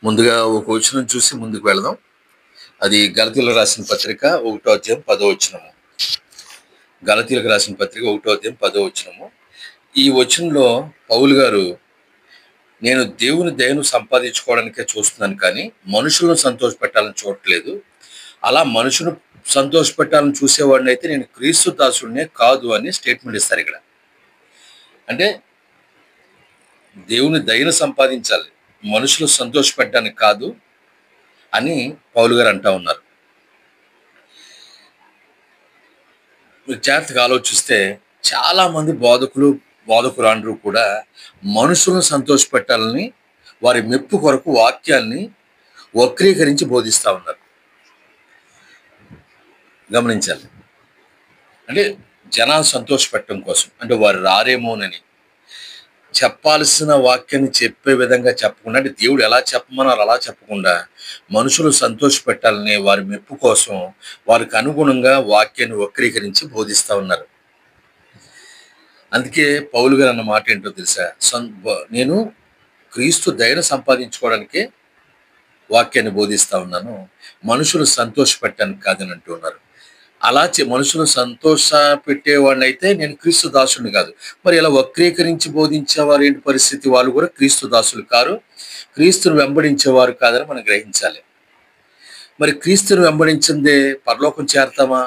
ముందుగా ఒక వచనం చూసి ముందుకు వెళదాం. అది గలతీయులకు రాసిన పత్రిక 1వ అధ్యాయం 10వ వచనము. గలతీయులకు రాసిన పత్రిక 1వ అధ్యాయం 10వ వచనము. ఈ వచనంలో పౌలు గారు, నేను దేవుని దయను సంపాదించుకోవడానికే చూస్తున్నాను కానీ మనుషులను సంతోషపెట్టాలని చూడట్లేదు. అలా మనుషును సంతోషపెట్టాలని చూసేవాడిని అయితే నేను క్రీస్తు దాసుడినే కాదు అని స్టేట్మెంట్ ఇస్తారు ఇక్కడ. అంటే దేవుని దయను సంపాదించాలి, మనుషులు సంతోషపెట్టడానికి కాదు అని పౌలు గారు అంటా ఉన్నారు. మీరు జాగ్రత్తగా ఆలోచిస్తే చాలా మంది బోధకురాండ్రు కూడా మనుషులను సంతోషపెట్టాలని వారి మెప్పు కొరకు వాక్యాన్ని వక్రీకరించి బోధిస్తూ ఉన్నారు. గమనించాలి. అంటే జనాలు సంతోషపెట్టడం కోసం, అంటే వారు రారేమోనని చెప్పాల్సిన వాక్యాన్ని చెప్పే విధంగా చెప్పకుండా, అంటే దేవుడు ఎలా చెప్పమన్నారో అలా చెప్పకుండా మనుషులు సంతోషపెట్టాలని వారి మెప్పు కోసం వారికి అనుగుణంగా వాక్యాన్ని వక్రీకరించి బోధిస్తూ ఉన్నారు. అందుకే పౌలు గారు అన్న మాట ఏంటో తెలుసా? నేను క్రీస్తు దయను సంపాదించుకోవడానికే వాక్యాన్ని బోధిస్తూ ఉన్నాను, మనుషులు సంతోషపెట్టడానికి కాదని అంటూ ఉన్నారు. అలా మనుషులు సంతోష పెట్టేవాడిని అయితే నేను క్రీస్తు దాసుని కాదు. మరి ఇలా వక్రీకరించి బోధించేవారు ఏంటి పరిస్థితి? వాళ్ళు కూడా క్రీస్తు దాసులు కారు, క్రీస్తును వెంబడించేవారు కాదని మనం గ్రహించాలి. మరి క్రీస్తును వెంబడించిందే పరలోకం చేరతామా?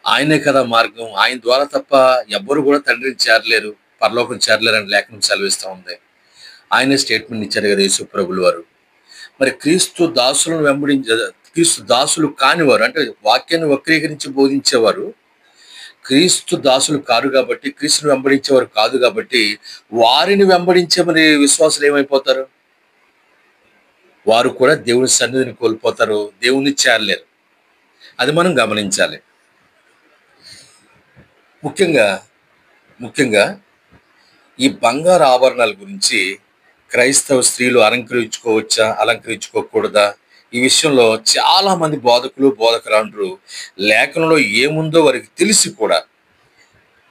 ఆయనే కదా మార్గం, ఆయన ద్వారా తప్ప ఎవ్వరు కూడా తండ్రిని చేరలేరు, పరలోకం చేరలేరని లేఖనం సెలవిస్తూ ఉంది. ఆయనే స్టేట్మెంట్ ఇచ్చారు కదా యేసు ప్రభులు వారు. మరి క్రీస్తు దాసులు కానివారు, అంటే వాక్యాన్ని వక్రీకరించి బోధించేవారు క్రీస్తు దాసులు కారు కాబట్టి, క్రీస్తుని వెంబడించేవారు కాదు కాబట్టి వారిని వెంబడించే మరి విశ్వాసులు ఏమైపోతారు? వారు కూడా దేవుని సన్నిధిని కోల్పోతారు, దేవుని చేరలేరు. అది మనం గమనించాలి. ముఖ్యంగా ఈ బంగారు ఆభరణాల గురించి క్రైస్తవ స్త్రీలు అలంకరించుకోవచ్చా, అలంకరించుకోకూడదా, ఈ విషయంలో చాలా మంది బోధకురాండ్రు లేఖనంలో ఏముందో వారికి తెలిసి కూడా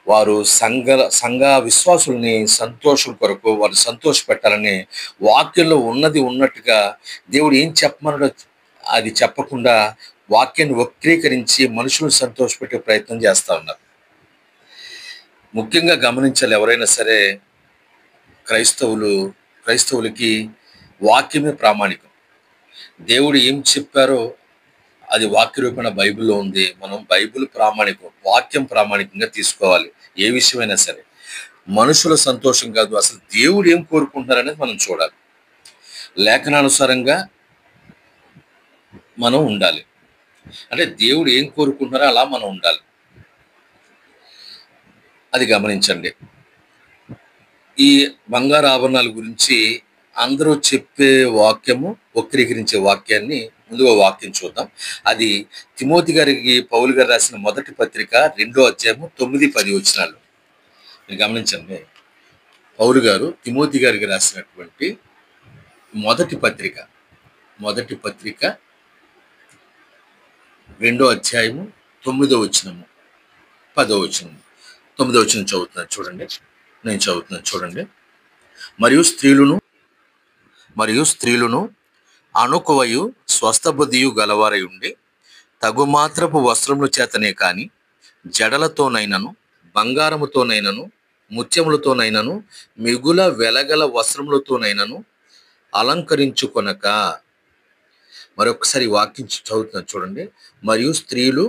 వారు సంఘ విశ్వాసుల్ని సంతోషం కొరకు వారు సంతోష పెట్టాలని వాక్యంలో ఉన్నది ఉన్నట్టుగా దేవుడు ఏం చెప్పమన్నాడో అది చెప్పకుండా వాక్యాన్ని వక్రీకరించి మనుషులను సంతోషపెట్టే ప్రయత్నం చేస్తూ ఉన్నారు. ముఖ్యంగా గమనించాలి, ఎవరైనా సరే క్రైస్తవులకి వాక్యమే ప్రామాణికం. దేవుడు ఏం చెప్పారో అది వాక్య రూపేణ బైబిల్లో ఉంది. మనం బైబిల్ ప్రామాణికం, వాక్యం ప్రామాణికంగా తీసుకోవాలి. ఏ విషయమైనా సరే మనుషుల సంతోషం కాదు, అసలు దేవుడు ఏం కోరుకుంటున్నారనేది మనం చూడాలి. లేఖనానుసారంగా మనం ఉండాలి. అంటే దేవుడు ఏం కోరుకుంటున్నారో అలా మనం ఉండాలి. అది గమనించండి. ఈ బంగారు ఆభరణాల గురించి అందరూ చెప్పే వాక్యము, వక్రీకరించే వాక్యాన్ని ముందుగా వాక్యం చూద్దాం. అది తిమోతి గారికి పౌలు గారు రాసిన మొదటి పత్రిక 2వ అధ్యాయము 9-10 వచనాలు. మీరు గమనించండి. పౌలు గారు తిమోతి గారికి రాసినటువంటి మొదటి పత్రిక 2వ అధ్యాయము 9వ వచనము 10వ వచనము. 9వ వచనం చదువుతున్నాను చూడండి. నేను చదువుతున్నాను చూడండి. మరియు స్త్రీలును అణుకువయు స్వస్థబుద్ధియు గలవారై ఉండి తగుమాత్రపు వస్త్రముల చేతనే కాని జడలతోనైనను బంగారముతోనైనను ముత్యములతోనైనను మిగుల వెలగల వస్త్రములతోనైనను అలంకరించుకొనక. మరొకసారి వాక్యం చదువుతున్నాను చూడండి. మరియు స్త్రీలు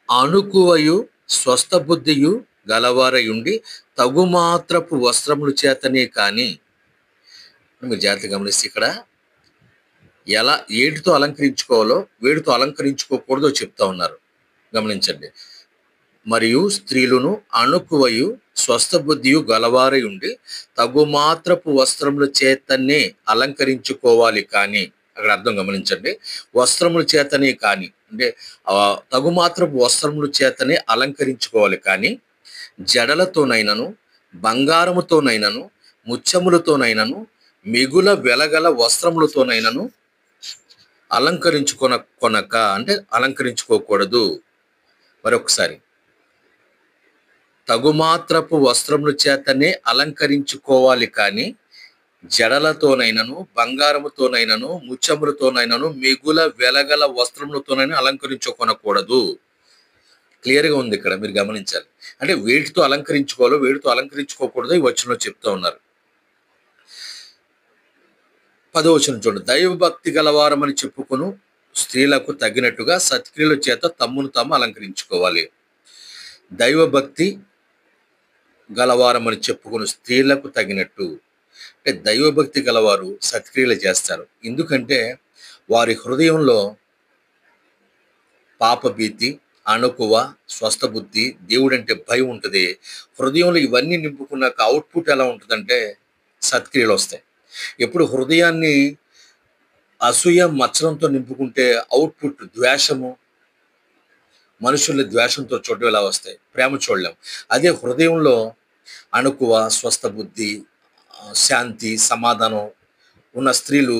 అణుకువయు స్వస్థబుద్ధియు గలవారై ఉండి తగుమాత్రపు వస్త్రముల చేతనే కాని. మీరు జాగ్రత్తగా గమనిస్తే ఇక్కడ ఎలా ఏటితో అలంకరించుకోవాలో వేటితో అలంకరించుకోకూడదో చెప్తా ఉన్నారు. గమనించండి. మరియు స్త్రీలను అణుకువయు స్వస్థబుద్ధియు గలవారై ఉండి తగుమాత్రపు వస్త్రముల చేతనే అలంకరించుకోవాలి కానీ. అక్కడ అర్థం గమనించండి. వస్త్రముల చేతనే కానీ అంటే తగుమాత్రపు వస్త్రముల చేతనే అలంకరించుకోవాలి కానీ జడలతోనైనను బంగారముతోనైనను ముత్యములతోనైనను మిగుల వెలగల వస్త్రములతోనైనను కొనక అంటే అలంకరించుకోకూడదు. మరొకసారి, తగుమాత్రపు వస్త్రముల చేతనే అలంకరించుకోవాలి కానీ జడలతోనైనను బంగారముతోనైనను ముత్యములతోనైనను మిగుల వెలగల వస్త్రములతోనైనా అలంకరించుకొనకూడదు. క్లియర్‌గా ఉంది ఇక్కడ మీరు గమనించాలి. అంటే వేటితో అలంకరించుకోవాలో, వేటితో అలంకరించుకోకూడదో ఈ వచనంలో చెప్తా ఉన్నారు. 10వ వచనం చూడండి. దైవభక్తి గలవారమని చెప్పుకొను స్త్రీలకు తగినట్టుగా సత్క్రియల చేత తమ్మును తాము అలంకరించుకోవాలి. దైవభక్తి గలవారమని చెప్పుకొను స్త్రీలకు తగినట్టు. అంటే దైవభక్తి గలవారు సత్క్రియలు చేస్తారు. ఎందుకంటే వారి హృదయంలో పాపభీతి, అణకువ, స్వస్థ బుద్ధి, దేవుడంటే భయం ఉంటది. హృదయంలో ఇవన్నీ నింపుకున్నాక అవుట్‌పుట్ ఎలా ఉంటదంటే సత్క్రియలొస్తాయి. ఎప్పుడు హృదయాన్ని అసూయ, మత్సరంతో నింపుకుంటే అవుట్‌పుట్ ద్వేషము, మనుషుల్ని ద్వేషంతో చూడడం ఎలా వస్తాయి. ప్రేమ చూడలేం. అదే హృదయంలో అణకువ, స్వస్థ బుద్ధి, శాంతి, సమాధానం ఉన్న స్త్రీలు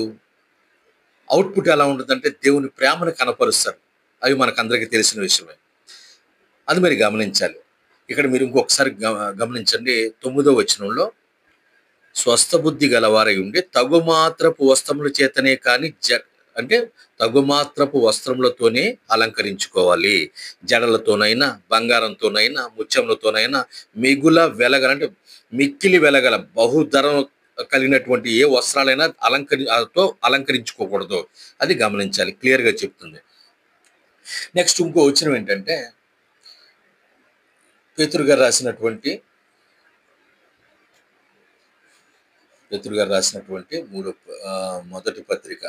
అవుట్‌పుట్ ఎలా ఉంటదంటే దేవుని ప్రేమను కనపరుస్తారు. అవి మనకందరికీ తెలిసిన విషయమే. అది మీరు గమనించాలి. ఇక్కడ మీరు ఇంకొకసారి గమనించండి. 9వ వచనంలో స్వస్థ బుద్ధి గలవారై ఉండి తగుమాత్రపు వస్త్రముల చేతనే కానీ అంటే తగుమాత్రపు వస్త్రములతోనే అలంకరించుకోవాలి. జడలతోనైనా, బంగారంతోనైనా, ముత్యములతోనైనా మిగుల వెలగల అంటే మిక్కిలి వెలగల బహుధరం కలిగినటువంటి ఏ వస్త్రాలైనా అలంకరించుకోకూడదు. అది గమనించాలి. క్లియర్‌గా చెప్తుంది. నెక్స్ట్ ఇంకో వచనం ఏంటంటే పేతురు గారు రాసినటువంటి మొదటి పత్రిక,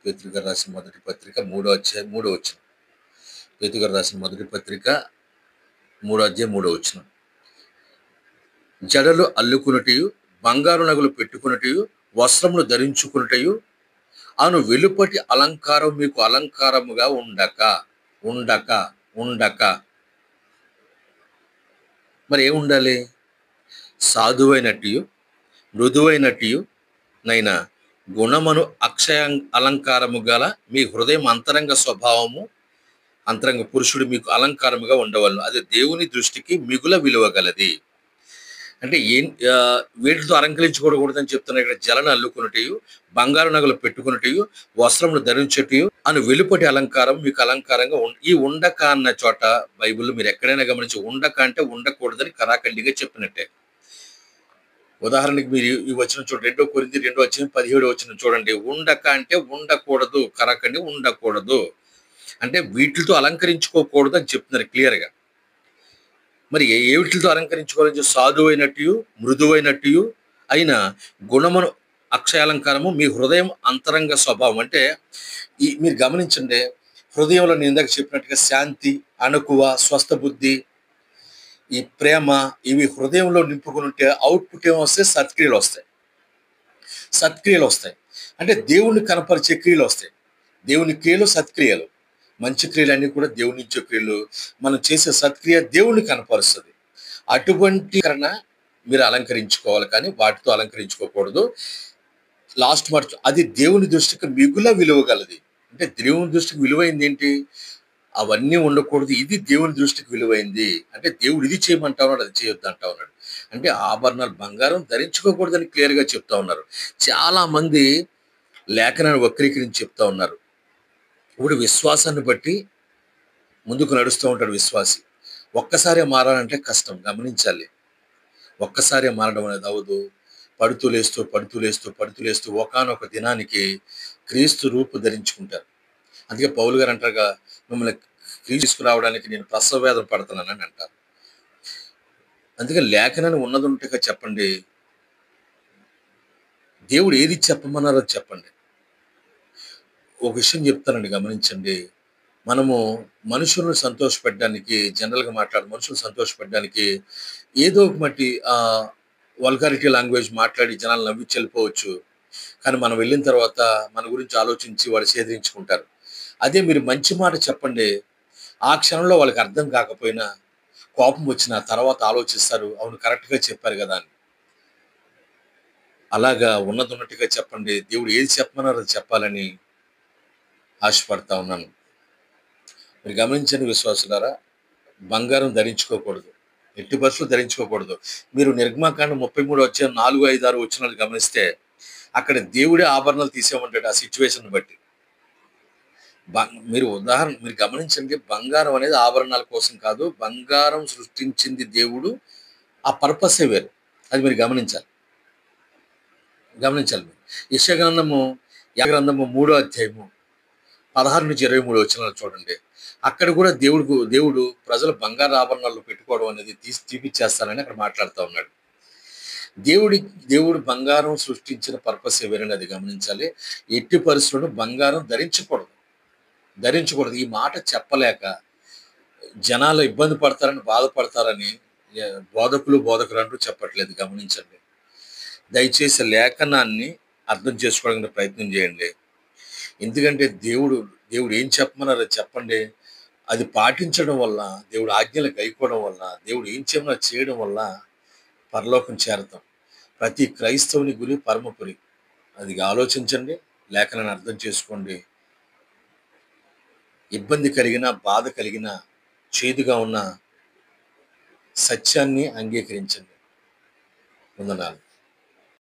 పేతురు గారు రాసిన మొదటి పత్రిక 3వ అధ్యాయం 3వ వచనం. పేతురు గారు రాసిన మొదటి పత్రిక 3వ అధ్యాయం 3వ వచనం. జడలు అల్లుకున్నటియు, బంగారు నగలు పెట్టుకున్నటియు, వస్త్రములు ధరించుకున్నటియు అను వెలుపటి అలంకారం మీకు అలంకారముగా ఉండక మరి ఏముండాలి? సాధువైనట్టియు, మృదువైనట్టియు నైనా గుణమును అక్షయ అలంకారము గల మీ హృదయం అంతరంగ స్వభావము, అంతరంగ పురుషుడు మీకు అలంకారముగా ఉండవలను. అది దేవుని దృష్టికి మిగుల విలువ గలది. అంటే వీటితో అలంకరించుకోకూడదని చెప్తున్నా. ఇక్కడ జలను అల్లుకున్నటియు, బంగారు నగలు పెట్టుకున్నటియు, వస్త్రములు ధరించటియు అను వెలుపటి అలంకారం మీకు అలంకారంగా ఈ ఉండక అన్న చోట బైబిల్లో మీరు ఎక్కడైనా గమనించి ఉండక అంటే ఉండకూడదని కరాఖండిగా చెప్పినట్టే. ఉదాహరణకి మీరు ఈ వచనం చూడండి. 2 కొరింథీ 2వ అధ్యాయం 17వ వచనం చూడండి. ఉండక అంటే ఉండకూడదు, కరాఖండి ఉండకూడదు. అంటే వీటితో అలంకరించుకోకూడదు అని చెప్తున్నారు క్లియర్‌గా. మరి ఏవిటితో అలంకరించుకోవాలని? సాధువైనట్టు, మృదువైనట్టు అయిన గుణమును అక్షయాలంకారము మీ హృదయం అంతరంగ స్వభావం. అంటే మీరు గమనించండి. హృదయంలో నేను ఇందాక చెప్పినట్టుగా శాంతి, అణకువ, స్వస్థ బుద్ధి, ఈ ప్రేమ ఇవి హృదయంలో నింపుకుని ఉంటే అవుట్‌పుట్ ఏమొస్తాయి? సత్క్రియలు వస్తాయి. అంటే దేవుణ్ణి కనపరిచే క్రియలు వస్తాయి. దేవుని క్రియలు సత్క్రియలు. మంచి క్రియలన్నీ కూడా దేవుని ఇచ్చే క్రియలు. మనం చేసే సత్క్రియ దేవుణ్ణి కనపరుస్తుంది. అటువంటి మీరు అలంకరించుకోవాలి, కానీ వాటితో అలంకరించుకోకూడదు. లాస్ట్ మాట, అది దేవుని దృష్టికి మిగుల విలువ గలది. అంటే దేవుని దృష్టికి విలువైంది ఏంటి? అవన్నీ ఉండకూడదు. ఇది దేవుని దృష్టికి విలువైంది. అంటే దేవుడు ఇది చేయమంటా ఉన్నాడు, అది చేయొద్దు అంటా ఉన్నాడు. అంటే ఆభరణాలు, బంగారం ధరించుకోకూడదని క్లియర్‌గా చెప్తా ఉన్నారు. చాలా మంది లేఖనాన్ని వక్రీకరించి చెప్తా ఉన్నారు. ఇప్పుడు విశ్వాసాన్ని బట్టి ముందుకు నడుస్తూ ఉంటాడు విశ్వాసి. ఒక్కసారే మారాలంటే కష్టం, గమనించాలి. ఒక్కసారే మారడం అనేది అవ్వదు. పడుతూ లేస్తూ ఒకానొక దినానికి క్రీస్తు రూపు ధరించుకుంటారు. అందుకే పౌలు గారు అంటారుగా, మిమ్మల్ని క్రీస్తు తీసుకురావడానికి నేను ప్రసవ వేదన పడుతున్నానని అంటారు. అందుకే లేఖనాన్ని ఉన్నదున్నట్టుగా చెప్పండి. దేవుడు ఏది చెప్పమన్నారో చెప్పండి. ఒక విషయం చెప్తానండి, గమనించండి. మనము మనుషులను సంతోషపెట్టడానికి, జనరల్‌గా మనుషులను సంతోషపెట్టడానికి ఏదో ఒక మట్టి వల్గారిటీ లాంగ్వేజ్ మాట్లాడి జనాలు నవ్వించి వెళ్ళిపోవచ్చు. కానీ మనం వెళ్ళిన తర్వాత మన గురించి ఆలోచించి వాళ్ళు సేదరించుకుంటారు. అదే మీరు మంచి మాట చెప్పండి. ఆ క్షణంలో వాళ్ళకి అర్థం కాకపోయినా కోపం వచ్చిన తర్వాత ఆలోచిస్తారు, అవును కరెక్ట్‌గా చెప్పారు కదా అని. అలాగా ఉన్నదున్నట్టుగా చెప్పండి. దేవుడు ఏది చెప్పమన్నారో అది చెప్పాలని ఆశపడతా ఉన్నాను. మీరు గమనించండి విశ్వాసులారా, బంగారం ధరించుకోకూడదు. ఎట్టి పరిస్థితుల్లో ధరించుకోకూడదు. మీరు నిర్గమాకాండం 33 వచ్చే 4, 5, 6 వచనాలు గమనిస్తే అక్కడ దేవుడే ఆభరణాలు తీసేయమంటాడు ఆ సిచ్యువేషన్ బట్టి. మీరు గమనించండి, బంగారం అనేది ఆభరణాల కోసం కాదు. బంగారం సృష్టించింది దేవుడు. ఆ పర్పసే వేరు. అది మీరు గమనించాలి. గమనించాలి మీరు. యెషయా గ్రంథము 50 గ్రంథము 3 అధ్యాయము 16-23 వచనాలు చూడండి. అక్కడ కూడా దేవుడు ప్రజలు బంగారు ఆభరణాలు పెట్టుకోవడం అనేది తీపిచ్చేస్తానని అక్కడ మాట్లాడుతా ఉన్నాడు. దేవుడు బంగారం సృష్టించిన పర్పస్ వేరని అది గమనించాలి. ఎట్టి పరిస్థితుల్లో బంగారం ధరించకూడదు. ఈ మాట చెప్పలేక జనాలు ఇబ్బంది పడతారని, బాధపడతారని బోధకులు అంటూ చెప్పట్లేదు. గమనించండి. దయచేసి లేఖనాన్ని అర్థం చేసుకోవడానికి ప్రయత్నం చేయండి. ఎందుకంటే దేవుడు ఏం చెప్పమన్నారో చెప్పండి. అది పాటించడం వల్ల, దేవుడు ఆజ్ఞలు గైకోవడం వల్ల, దేవుడు ఏం చెప్పినా చేయడం వల్ల పరలోకం చేరతాం. ప్రతి క్రైస్తవుని గురి పరమపురి. అది ఆలోచించండి. లేఖనాన్ని అర్థం చేసుకోండి. ఇబ్బంది కలిగిన, బాధ కలిగిన, చేదుగా ఉన్న సత్యాన్ని అంగీకరించండి. వందనాలు.